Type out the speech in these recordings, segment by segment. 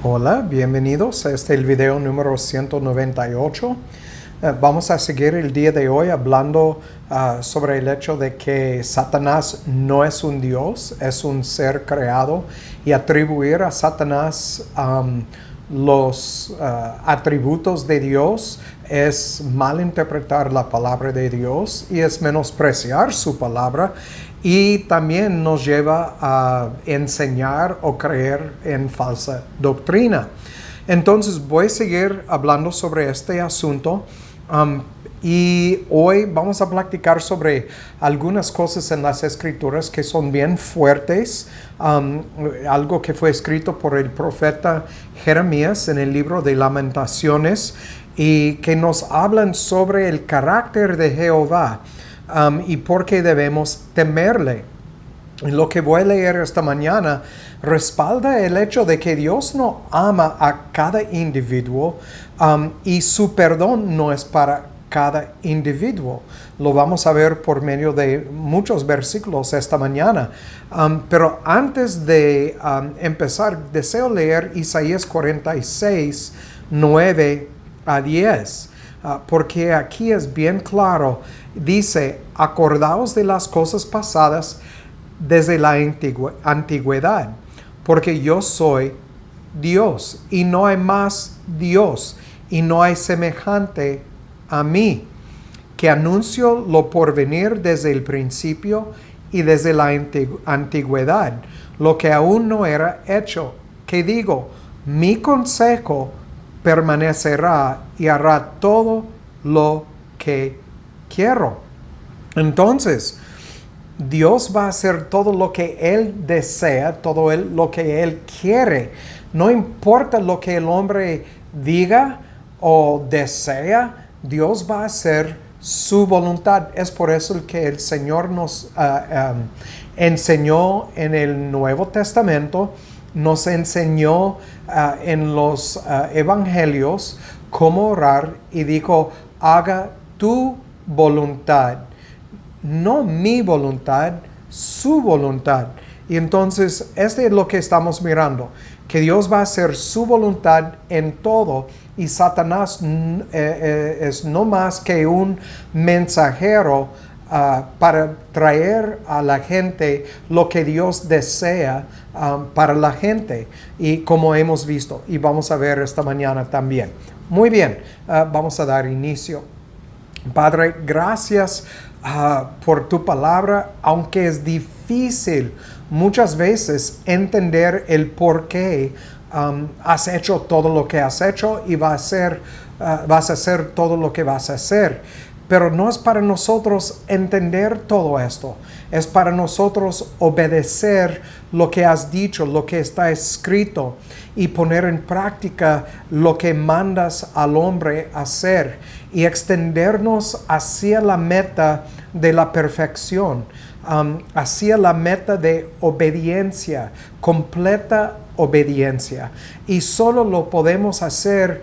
Hola, bienvenidos a el video número 198. Vamos a seguir el día de hoy hablando sobre el hecho de que Satanás no es un Dios, es un ser creado, y atribuir a Satanás los atributos de Dios es malinterpretar la palabra de Dios y es menospreciar su palabra, y también nos lleva a enseñar o creer en falsa doctrina. Entonces voy a seguir hablando sobre este asunto y hoy vamos a platicar sobre algunas cosas en las Escrituras que son bien fuertes, algo que fue escrito por el profeta Jeremías en el libro de Lamentaciones, y que nos hablan sobre el carácter de Jehová y por qué debemos temerle. Lo que voy a leer esta mañana respalda el hecho de que Dios no ama a cada individuo y su perdón no es para cada individuo. Lo vamos a ver por medio de muchos versículos esta mañana. Pero antes de empezar, deseo leer Isaías 46, 9 a 10. Porque aquí es bien claro. Dice: acordaos de las cosas pasadas desde la antigüedad, porque yo soy Dios y no hay más Dios y no hay semejante a mí, que anuncio lo porvenir desde el principio y desde la antigüedad, lo que aún no era hecho, que digo, mi consejo permanecerá y hará todo lo que quiero. Entonces, Dios va a hacer todo lo que Él desea, todo lo que Él quiere. No importa lo que el hombre diga o desea, Dios va a hacer su voluntad. Es por eso que el Señor nos enseñó en el Nuevo Testamento, nos enseñó en los evangelios cómo orar, y dijo: haga tu voluntad, no mi voluntad, su voluntad. Y entonces este es lo que estamos mirando, que Dios va a hacer su voluntad en todo, y Satanás es no más que un mensajero para traer a la gente lo que Dios desea para la gente, y como hemos visto y vamos a ver esta mañana también. Muy bien, vamos a dar inicio. Padre, gracias por tu palabra, aunque es difícil muchas veces entender el por qué has hecho todo lo que has hecho y vas a hacer todo lo que vas a hacer. Pero no es para nosotros entender todo esto, es para nosotros obedecer lo que has dicho, lo que está escrito, y poner en práctica lo que mandas al hombre hacer, y extendernos hacia la meta de la perfección, hacia la meta de obediencia, completa obediencia. Y solo lo podemos hacer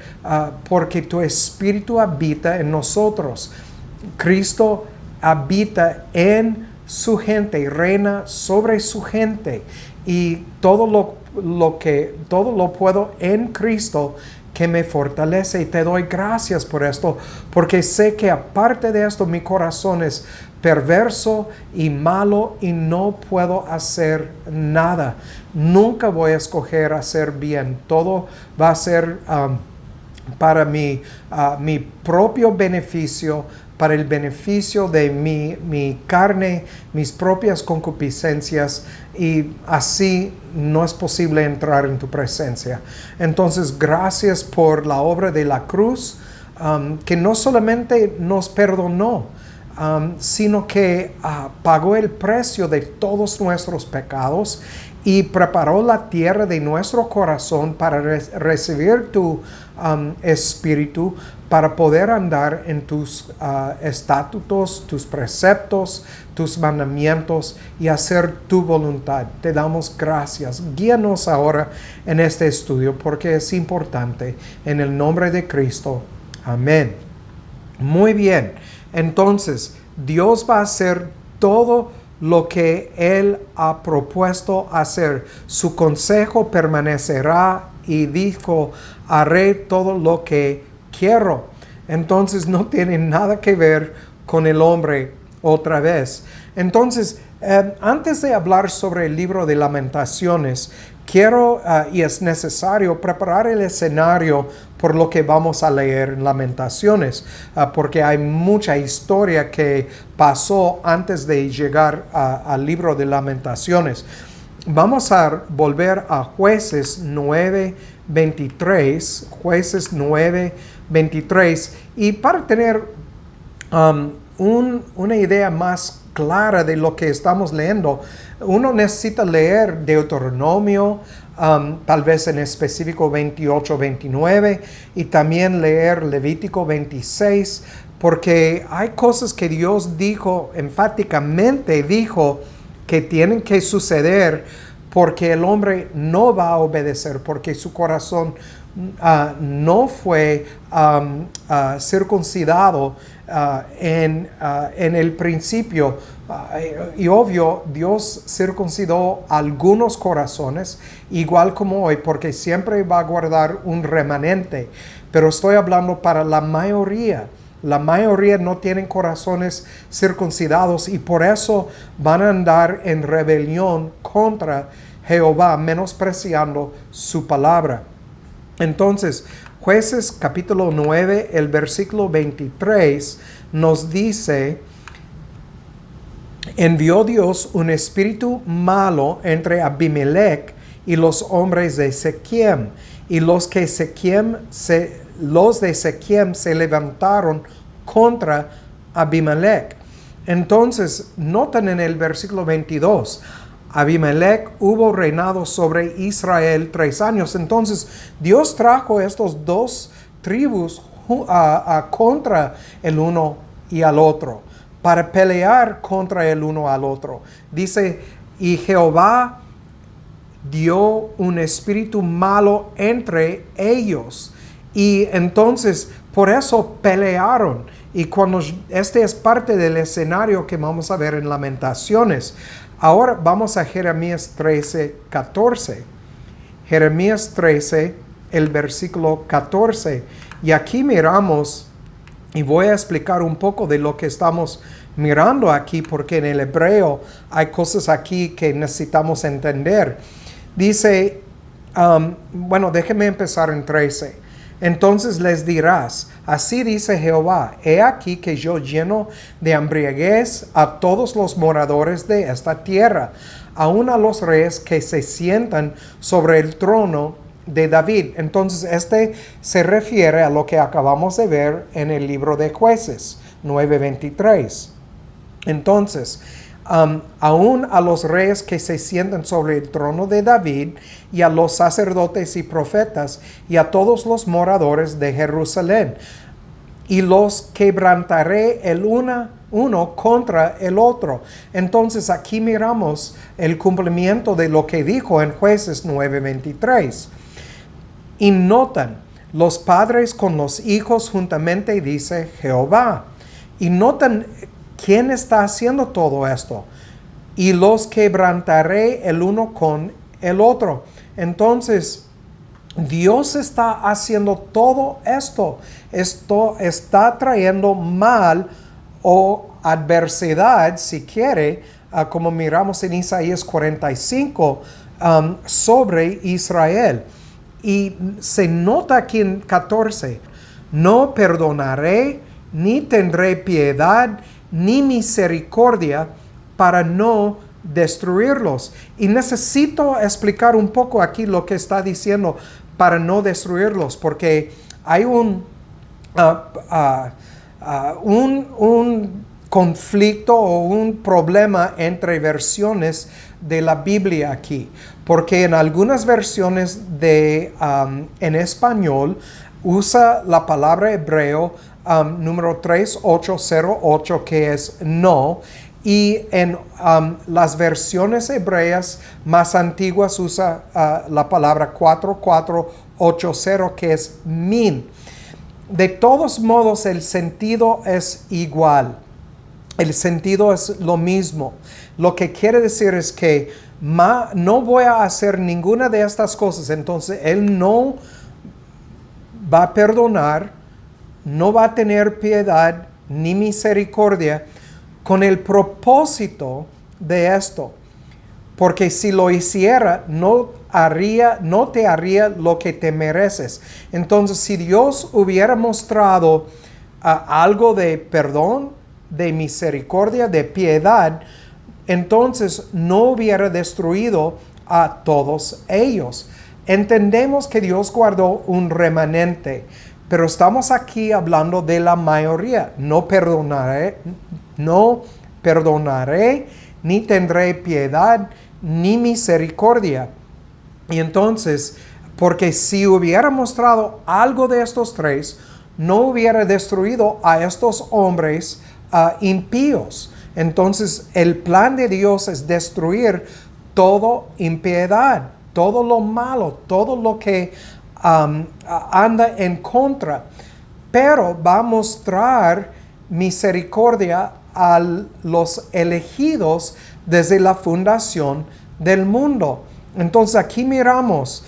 porque tu Espíritu habita en nosotros. Cristo habita en su gente y reina sobre su gente, y todo lo puedo en Cristo que me fortalece, y te doy gracias por esto, porque sé que aparte de esto mi corazón es perverso y malo y no puedo hacer nada. Nunca voy a escoger hacer bien, todo va a ser para mi propio beneficio, para el beneficio de mi carne, mis propias concupiscencias, y así no es posible entrar en tu presencia. Entonces, gracias por la obra de la cruz, que no solamente nos perdonó, sino que pagó el precio de todos nuestros pecados y preparó la tierra de nuestro corazón para recibir tu espíritu, para poder andar en tus estatutos, tus preceptos, tus mandamientos y hacer tu voluntad. Te damos gracias. Guíanos ahora en este estudio porque es importante. En el nombre de Cristo. Amén. Muy bien. Entonces, Dios va a hacer todo lo que Él ha propuesto hacer. Su consejo permanecerá y dijo, haré todo lo que quiero. Entonces no tiene nada que ver con el hombre otra vez. Entonces, antes de hablar sobre el libro de Lamentaciones, quiero y es necesario preparar el escenario por lo que vamos a leer en Lamentaciones, porque hay mucha historia que pasó antes de llegar al libro de Lamentaciones. Vamos a volver a Jueces 9:23, Jueces 9:23, y para tener una idea más clara de lo que estamos leyendo, uno necesita leer Deuteronomio, tal vez en específico 28-29, y también leer Levítico 26, porque hay cosas que Dios dijo, enfáticamente dijo, que tienen que suceder porque el hombre no va a obedecer, porque su corazón no fue circuncidado en el principio. Y obvio, Dios circuncidó algunos corazones, igual como hoy, porque siempre va a guardar un remanente. Pero estoy hablando para la mayoría. La mayoría no tienen corazones circuncidados y por eso van a andar en rebelión contra Jehová, menospreciando su palabra. Entonces, Jueces capítulo 9, el versículo 23 nos dice: envió Dios un espíritu malo entre Abimelech y los hombres de Siquem, y los de Siquem se levantaron contra Abimelech. Entonces, notan en el versículo 22, Abimelech hubo reinado sobre Israel 3 años. Entonces, Dios trajo estos dos tribus contra el uno y al otro, para pelear contra el uno al otro. Dice, y Jehová dio un espíritu malo entre ellos. Y entonces, por eso pelearon. Y cuando este es parte del escenario que vamos a ver en Lamentaciones. Ahora vamos a Jeremías 13:14. Jeremías 13, el versículo 14. Y aquí miramos, y voy a explicar un poco de lo que estamos mirando aquí, porque en el hebreo hay cosas aquí que necesitamos entender. Dice, déjeme empezar en 13. Entonces les dirás, así dice Jehová, he aquí que yo lleno de embriaguez a todos los moradores de esta tierra, aun a los reyes que se sientan sobre el trono de David. Entonces este se refiere a lo que acabamos de ver en el libro de Jueces 9:23. Entonces, aún a los reyes que se sientan sobre el trono de David, y a los sacerdotes y profetas, y a todos los moradores de Jerusalén, y los quebrantaré el uno contra el otro. Entonces aquí miramos el cumplimiento de lo que dijo en Jueces 9:23. Y notan, los padres con los hijos juntamente, dice Jehová. Y notan, ¿quién está haciendo todo esto? Y los quebrantaré el uno con el otro. Entonces, Dios está haciendo todo esto. Esto está trayendo mal o adversidad, si quiere, como miramos en Isaías 45, sobre Israel. Y se nota aquí en 14, no perdonaré, ni tendré piedad, ni misericordia, para no destruirlos. Y necesito explicar un poco aquí lo que está diciendo para no destruirlos, porque hay un conflicto o un problema entre versiones de la Biblia aquí, porque en algunas versiones en español usa la palabra hebreo número 3808, que es no, y en las versiones hebreas más antiguas usa la palabra 4480, que es min. De todos modos, el sentido es igual. el sentido es lo mismo. Lo que quiere decir es que no voy a hacer ninguna de estas cosas. Entonces Él no va a perdonar, no va a tener piedad ni misericordia con el propósito de esto. Porque si lo hiciera, no te haría lo que te mereces. Entonces, si Dios hubiera mostrado algo de perdón, de misericordia, de piedad, entonces no hubiera destruido a todos ellos. Entendemos que Dios guardó un remanente, pero estamos aquí hablando de la mayoría. No perdonaré, ni tendré piedad, ni misericordia. Y entonces, porque si hubiera mostrado algo de estos tres, no hubiera destruido a estos hombres impíos. Entonces, el plan de Dios es destruir todo impiedad, todo lo malo, todo lo que anda en contra. Pero va a mostrar misericordia a los elegidos desde la fundación del mundo. Entonces aquí miramos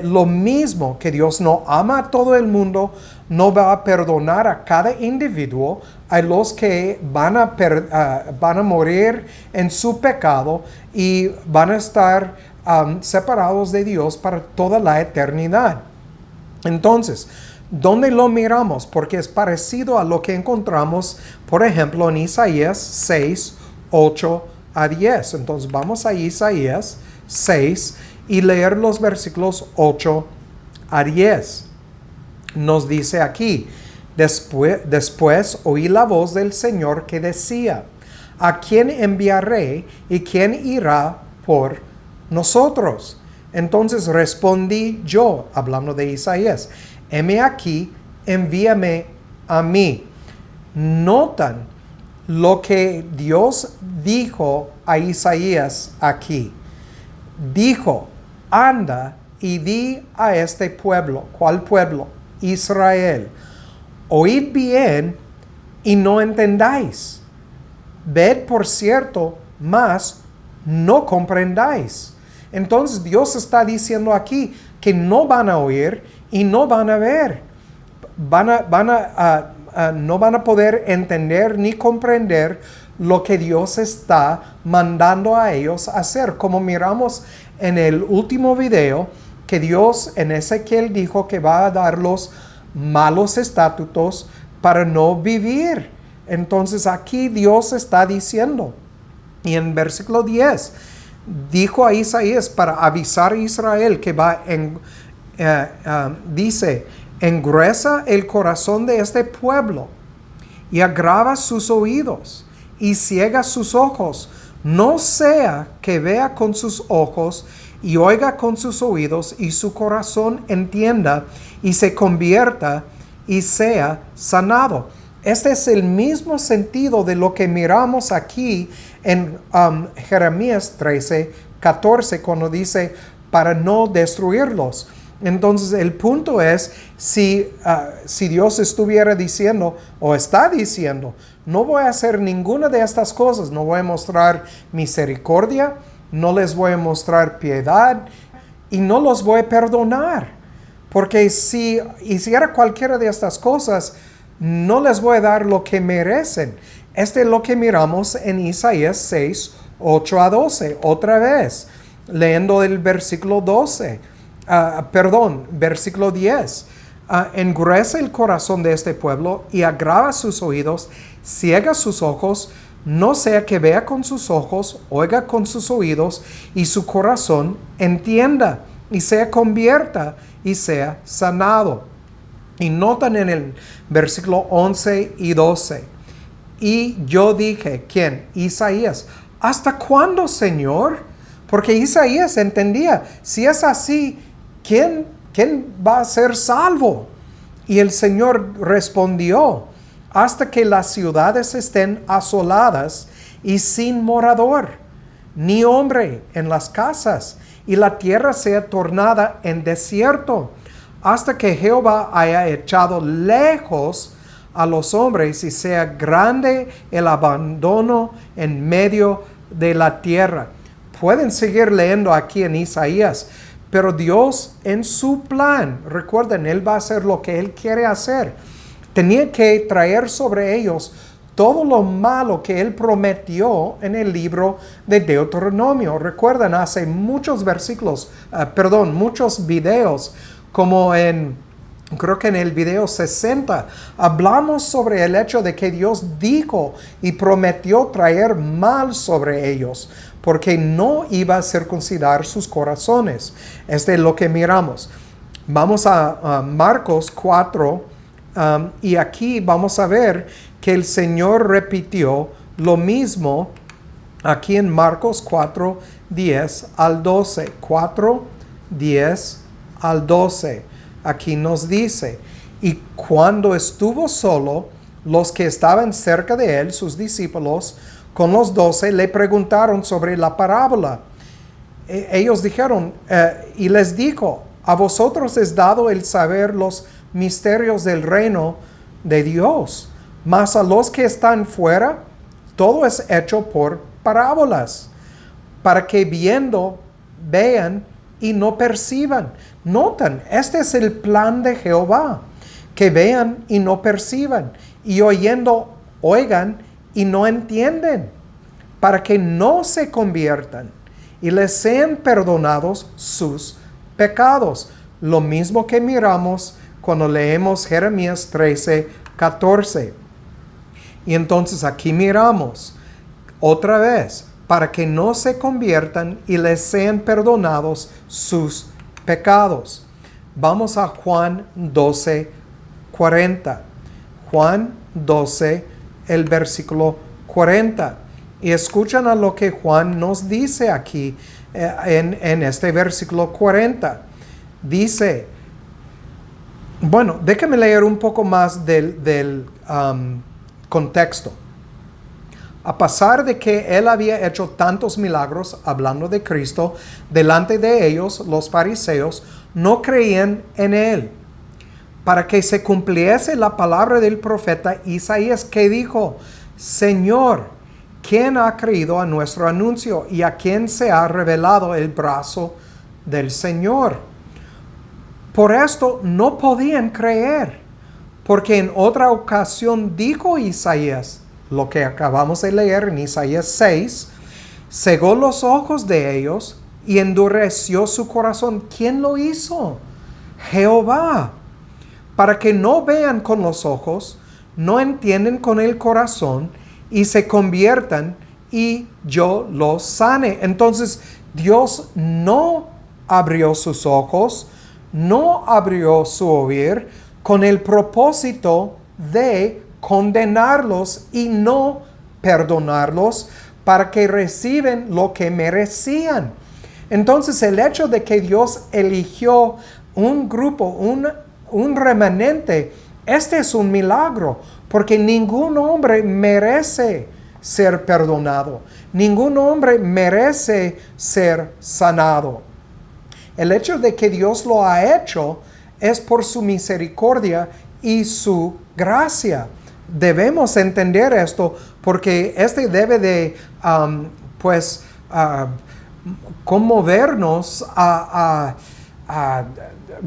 lo mismo, que Dios no ama a todo el mundo, no va a perdonar a cada individuo, a los que van a morir en su pecado y van a estar separados de Dios para toda la eternidad. Entonces, ¿dónde lo miramos? Porque es parecido a lo que encontramos, por ejemplo, en Isaías 6, 8 a 10. Entonces vamos a Isaías 6 y leer los versículos 8 a 10. Nos dice aquí: después oí la voz del Señor que decía: ¿a quién enviaré y quién irá por nosotros? Entonces respondí yo, hablando de Isaías: heme aquí, envíame a mí. Notan lo que Dios dijo a Isaías aquí. Dijo: anda y di a este pueblo. ¿Cuál pueblo? Israel. Oíd bien y no entendáis. Ved por cierto, mas no comprendáis. Entonces Dios está diciendo aquí que no van a oír y no van a ver. No van a poder entender ni comprender lo que Dios está mandando a ellos hacer. Como miramos en el último video, que Dios en Ezequiel dijo que va a dar los malos estatutos para no vivir. Entonces aquí Dios está diciendo, y en versículo 10, dijo a Isaías para avisar a Israel que dice: engruesa el corazón de este pueblo y agrava sus oídos y ciega sus ojos, no sea que vea con sus ojos y oiga con sus oídos y su corazón entienda y se convierta y sea sanado. Este es el mismo sentido de lo que miramos aquí en Jeremías 13, 14, cuando dice para no destruirlos. Entonces el punto es, si Dios estuviera diciendo o está diciendo: no voy a hacer ninguna de estas cosas, no voy a mostrar misericordia, no les voy a mostrar piedad y no los voy a perdonar, porque si hiciera cualquiera de estas cosas, no les voy a dar lo que merecen. Este es lo que miramos en Isaías 6, 8 a 12, otra vez, leyendo el versículo 12. Versículo 10. Engruesa el corazón de este pueblo y agrava sus oídos, ciega sus ojos, no sea que vea con sus ojos, oiga con sus oídos y su corazón entienda y se convierta y sea sanado. Y notan en el versículo 11 y 12. Y yo dije, ¿quién? Isaías: ¿hasta cuándo, Señor? Porque Isaías entendía, si es así, ¿quién va a ser salvo? Y el Señor respondió: hasta que las ciudades estén asoladas y sin morador, ni hombre en las casas, y la tierra sea tornada en desierto, hasta que Jehová haya echado lejos a los hombres y sea grande el abandono en medio de la tierra. Pueden seguir leyendo aquí en Isaías, pero Dios en su plan, recuerden, Él va a hacer lo que Él quiere hacer. Tenía que traer sobre ellos todo lo malo que Él prometió en el libro de Deuteronomio. Recuerden, hace muchos muchos videos, como creo que en el video 60, hablamos sobre el hecho de que Dios dijo y prometió traer mal sobre ellos, porque no iba a circuncidar sus corazones. Es de lo que miramos. Vamos a Marcos 4, y aquí vamos a ver que el Señor repitió lo mismo aquí en Marcos 4, 10 al 12. 4, 10 al 12. Aquí nos dice: y cuando estuvo solo, los que estaban cerca de él, sus discípulos, con los 12, le preguntaron sobre la parábola. Ellos dijeron, y les dijo: a vosotros es dado el saber los misterios del reino de Dios, mas a los que están fuera, todo es hecho por parábolas, para que viendo, vean y no perciban. Notan, este es el plan de Jehová, que vean y no perciban, y oyendo, oigan y no entienden, para que no se conviertan y les sean perdonados sus pecados. Lo mismo que miramos cuando leemos Jeremías 13, 14. Y entonces aquí miramos otra vez, para que no se conviertan y les sean perdonados sus pecados. Vamos a Juan 12, 40. Juan 12, el versículo 40. Y escuchan a lo que Juan nos dice aquí en este versículo 40. Dice, bueno, déjame leer un poco más del contexto. A pesar de que él había hecho tantos milagros, hablando de Cristo, delante de ellos, los fariseos, no creían en él. Para que se cumpliese la palabra del profeta Isaías, que dijo: Señor, ¿quién ha creído a nuestro anuncio y a quién se ha revelado el brazo del Señor? Por esto no podían creer, porque en otra ocasión dijo Isaías, lo que acabamos de leer en Isaías 6, cegó los ojos de ellos y endureció su corazón. ¿Quién lo hizo? Jehová. Para que no vean con los ojos, no entienden con el corazón y se conviertan y yo los sane. Entonces Dios no abrió sus ojos, no abrió su oír con el propósito de condenarlos y no perdonarlos para que reciben lo que merecían. Entonces el hecho de que Dios eligió un grupo, un remanente, este es un milagro, porque ningún hombre merece ser perdonado, ningún hombre merece ser sanado. El hecho de que Dios lo ha hecho es por su misericordia y su gracia. Debemos entender esto, porque debe de conmovernos a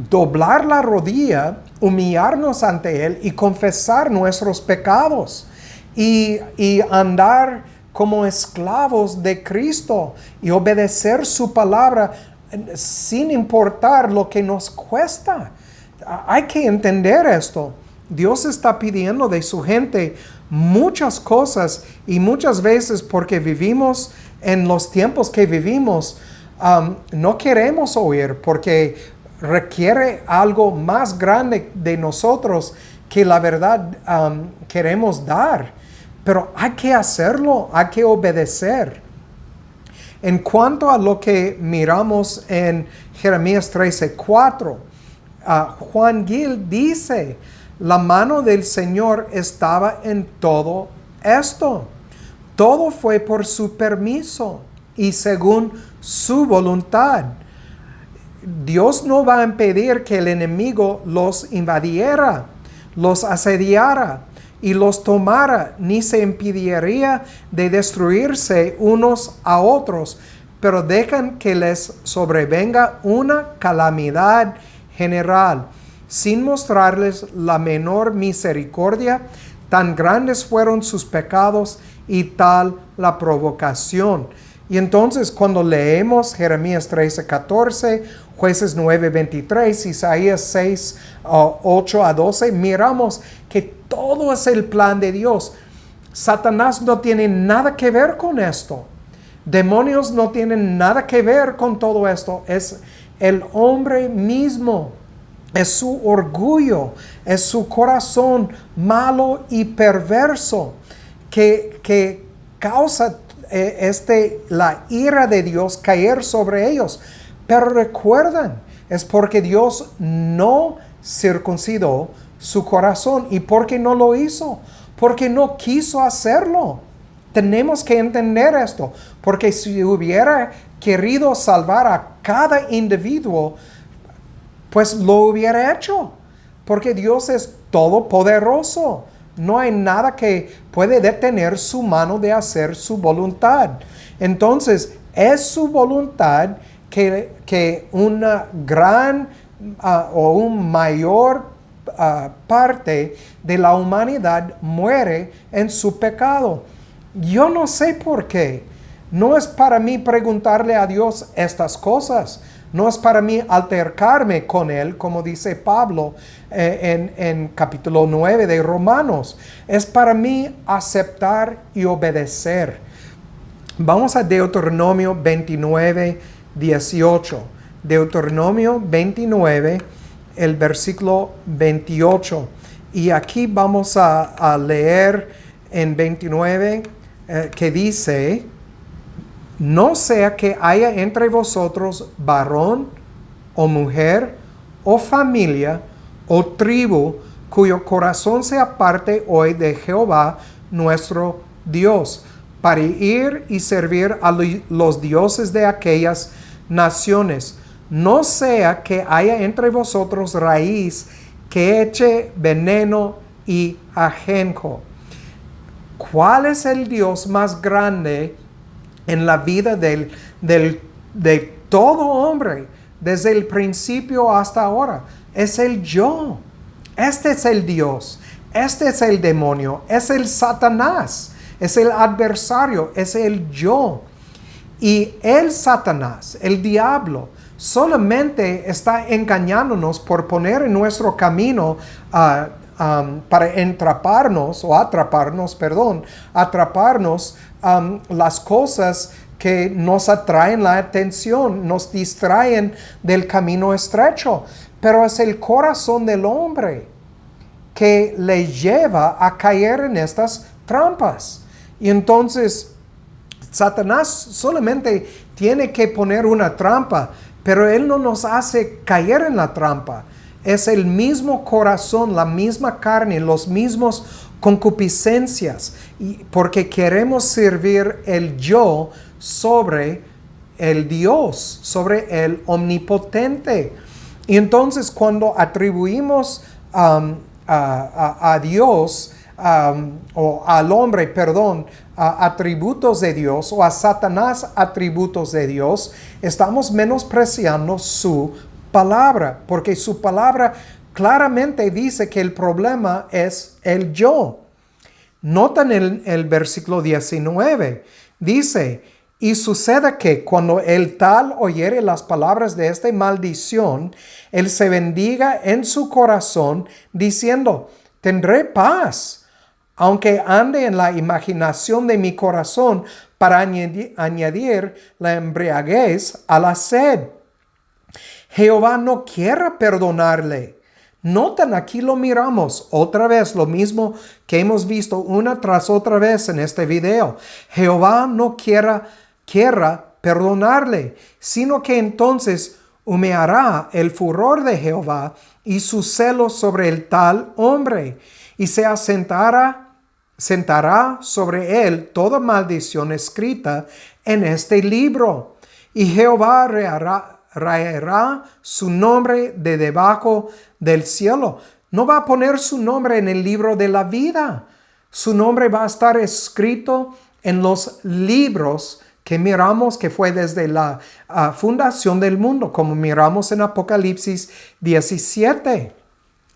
doblar la rodilla, humillarnos ante Él y confesar nuestros pecados y andar como esclavos de Cristo y obedecer su palabra sin importar lo que nos cuesta. Hay que entender esto. Dios está pidiendo de su gente muchas cosas, y muchas veces, porque vivimos en los tiempos que vivimos, no queremos oír, porque requiere algo más grande de nosotros que la verdad queremos dar. Pero hay que hacerlo, hay que obedecer. En cuanto a lo que miramos en Jeremías 13, 4, Juan Gil dice: la mano del Señor estaba en todo esto. Todo fue por su permiso y según su voluntad. Dios no va a impedir que el enemigo los invadiera, los asediara, y los tomara, ni se impediría de destruirse unos a otros, pero dejan que les sobrevenga una calamidad general, sin mostrarles la menor misericordia. Tan grandes fueron sus pecados y tal la provocación. Y entonces cuando leemos Jeremías 13:14, Jueces 9:23, Isaías 6:8-12, miramos que todo es el plan de Dios. Satanás no tiene nada que ver con esto. Demonios no tienen nada que ver con todo esto. Es el hombre mismo. Es su orgullo, es su corazón malo y perverso que causa la ira de Dios caer sobre ellos. Pero recuerden, es porque Dios no circuncidó su corazón. ¿Y por qué no lo hizo? Porque no quiso hacerlo. Tenemos que entender esto, porque si hubiera querido salvar a cada individuo, pues lo hubiera hecho, porque Dios es todopoderoso. No hay nada que puede detener su mano de hacer su voluntad. Entonces, es su voluntad que una gran o un mayor parte de la humanidad muere en su pecado. Yo no sé por qué. No es para mí preguntarle a Dios estas cosas. No es para mí altercarme con Él, como dice Pablo en capítulo 9 de Romanos. Es para mí aceptar y obedecer. Vamos a Deuteronomio 29:18. Deuteronomio 29, el versículo 28. Y aquí vamos a leer en 29 que dice: no sea que haya entre vosotros varón o mujer o familia o tribu cuyo corazón se aparte hoy de Jehová nuestro Dios para ir y servir a los dioses de aquellas naciones. No sea que haya entre vosotros raíz que eche veneno y ajenjo. ¿Cuál es el Dios más grande en la vida de todo hombre, desde el principio hasta ahora? Es el yo. Este es el Dios. Este es el demonio. Es el Satanás. Es el adversario. Es el yo. Y el Satanás, el diablo, solamente está engañándonos por poner en nuestro camino para atraparnos las cosas que nos atraen la atención, nos distraen del camino estrecho. Pero es el corazón del hombre que le lleva a caer en estas trampas. Y entonces Satanás solamente tiene que poner una trampa, pero él no nos hace caer en la trampa. Es el mismo corazón, la misma carne, los mismos concupiscencias, porque queremos servir el yo sobre el Dios, sobre el omnipotente. Y entonces cuando atribuimos a Dios, o al hombre, atributos de Dios, o a Satanás atributos de Dios, estamos menospreciando su palabra, porque su palabra claramente dice que el problema es el yo. Notan el versículo 19, dice: y sucede que cuando el tal oyere las palabras de esta maldición, él se bendiga en su corazón, diciendo: tendré paz, aunque ande en la imaginación de mi corazón, para añadir la embriaguez a la sed. Jehová no quiera perdonarle. Notan, aquí lo miramos otra vez, lo mismo que hemos visto una tras otra vez en este video. Jehová no quiera perdonarle, sino que entonces humeará el furor de Jehová y su celo sobre el tal hombre, y se sentará sobre él toda maldición escrita en este libro. Y Jehová raerá su nombre de debajo del cielo. No va a poner su nombre en el libro de la vida. Su nombre va a estar escrito en los libros que miramos que fue desde la fundación del mundo, como miramos en Apocalipsis 17.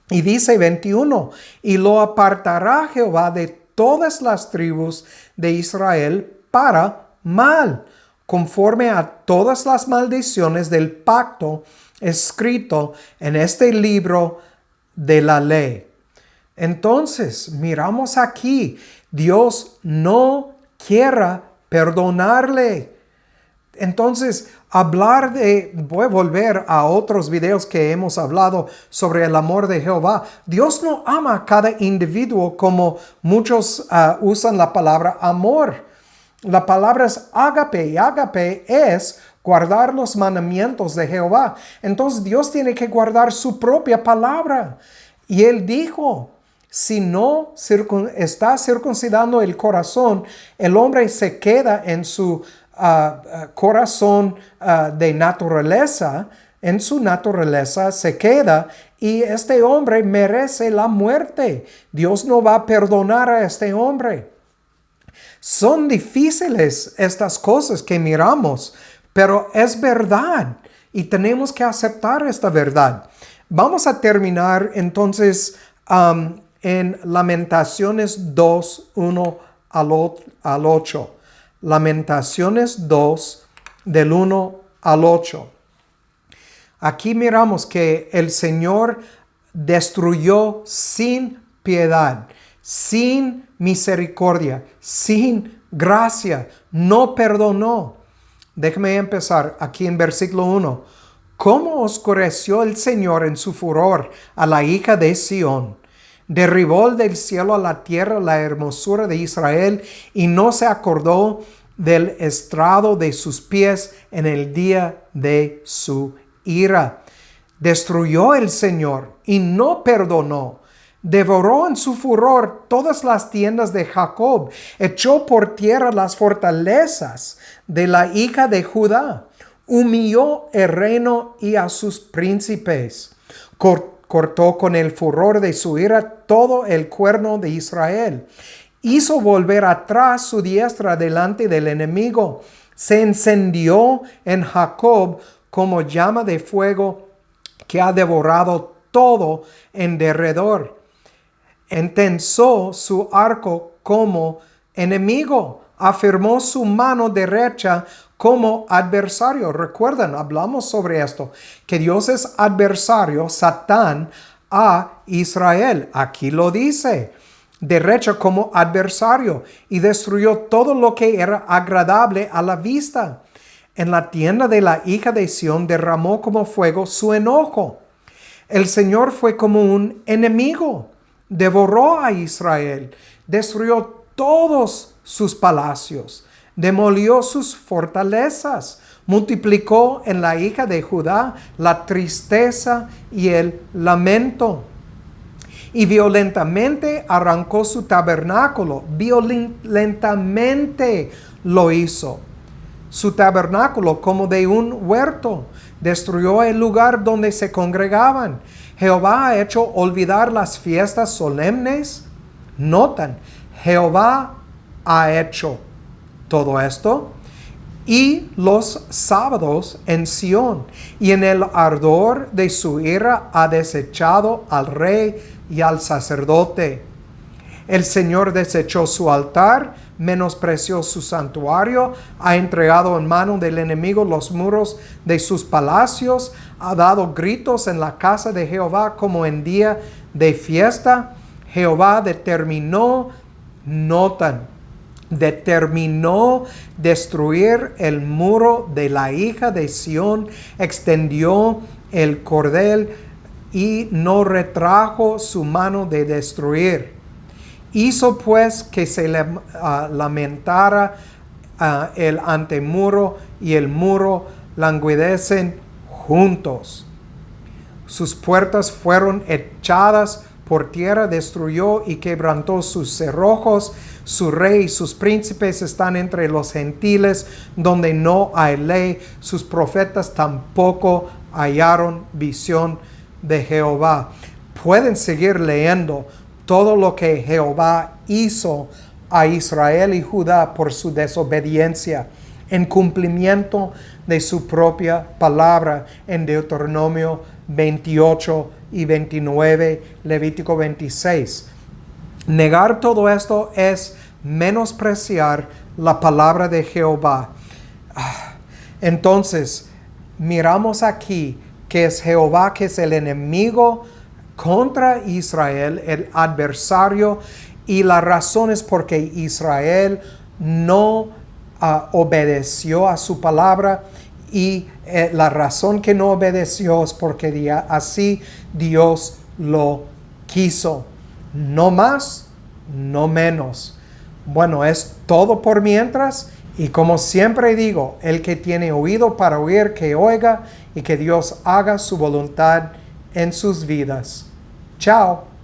Y dice 21, y lo apartará Jehová de todas las tribus de Israel para mal, conforme a todas las maldiciones del pacto escrito en este libro de la ley. Entonces, miramos aquí, Dios no quiera perdonarle. Entonces, voy a volver a otros videos que hemos hablado sobre el amor de Jehová. Dios no ama a cada individuo como muchos usan la palabra amor. La palabra es ágape y ágape es guardar los mandamientos de Jehová. Entonces Dios tiene que guardar su propia palabra. Y Él dijo, si no está circuncidando el corazón, el hombre se queda en su corazón de naturaleza, en su naturaleza se queda y este hombre merece la muerte. Dios no va a perdonar a este hombre. Son difíciles estas cosas que miramos, pero es verdad y tenemos que aceptar esta verdad. Vamos a terminar entonces en Lamentaciones 2, 1 al 8. Lamentaciones 2, del 1 al 8. Aquí miramos que el Señor destruyó sin piedad, sin misericordia, sin gracia, no perdonó. Déjame empezar aquí en versículo 1. ¿Cómo oscureció el Señor en su furor a la hija de Sión? Derribó del cielo a la tierra la hermosura de Israel y no se acordó del estrado de sus pies en el día de su ira. Destruyó el Señor y no perdonó. Devoró en su furor todas las tiendas de Jacob. Echó por tierra las fortalezas de la hija de Judá. Humilló el reino y a sus príncipes. Cortó con el furor de su ira todo el cuerno de Israel. Hizo volver atrás su diestra delante del enemigo. Se encendió en Jacob como llama de fuego que ha devorado todo en derredor. Entensó su arco como enemigo. Afirmó su mano derecha como adversario. Recuerdan, hablamos sobre esto, que Dios es adversario, Satán, a Israel. Aquí lo dice, derecha como adversario, y destruyó todo lo que era agradable a la vista. En la tienda de la hija de Sión derramó como fuego su enojo. El Señor fue como un enemigo, devoró a Israel, destruyó todos sus palacios, demolió sus fortalezas, multiplicó en la hija de Judá la tristeza y el lamento. Y violentamente arrancó su tabernáculo, violentamente lo hizo. Su tabernáculo como de un huerto, destruyó el lugar donde se congregaban. Jehová ha hecho olvidar las fiestas solemnes. Notan, Jehová ha hecho todo esto y los sábados en Sión, y en el ardor de su ira ha desechado al rey y al sacerdote. El Señor desechó su altar, menospreció su santuario, ha entregado en mano del enemigo los muros de sus palacios, ha dado gritos en la casa de Jehová como en día de fiesta. Jehová determinó destruir el muro de la hija de Sión, extendió el cordel y no retrajo su mano de destruir. Hizo pues que se lamentara el antemuro y el muro languidecen juntos. Sus puertas fueron echadas por tierra, destruyó y quebrantó sus cerrojos. Su rey y sus príncipes están entre los gentiles, donde no hay ley. Sus profetas tampoco hallaron visión de Jehová. Pueden seguir leyendo todo lo que Jehová hizo a Israel y Judá por su desobediencia, en cumplimiento de su propia palabra en Deuteronomio 28 y 29, Levítico 26. Negar todo esto es menospreciar la palabra de Jehová. Entonces, miramos aquí que es Jehová que es el enemigo contra Israel, el adversario, y la razón es porque Israel no obedeció a su palabra, y la razón que no obedeció es porque así Dios lo quiso. No más, no menos. Bueno, es todo por mientras, y como siempre digo, el que tiene oído para oír, que oiga, y que Dios haga su voluntad en sus vidas. Chao.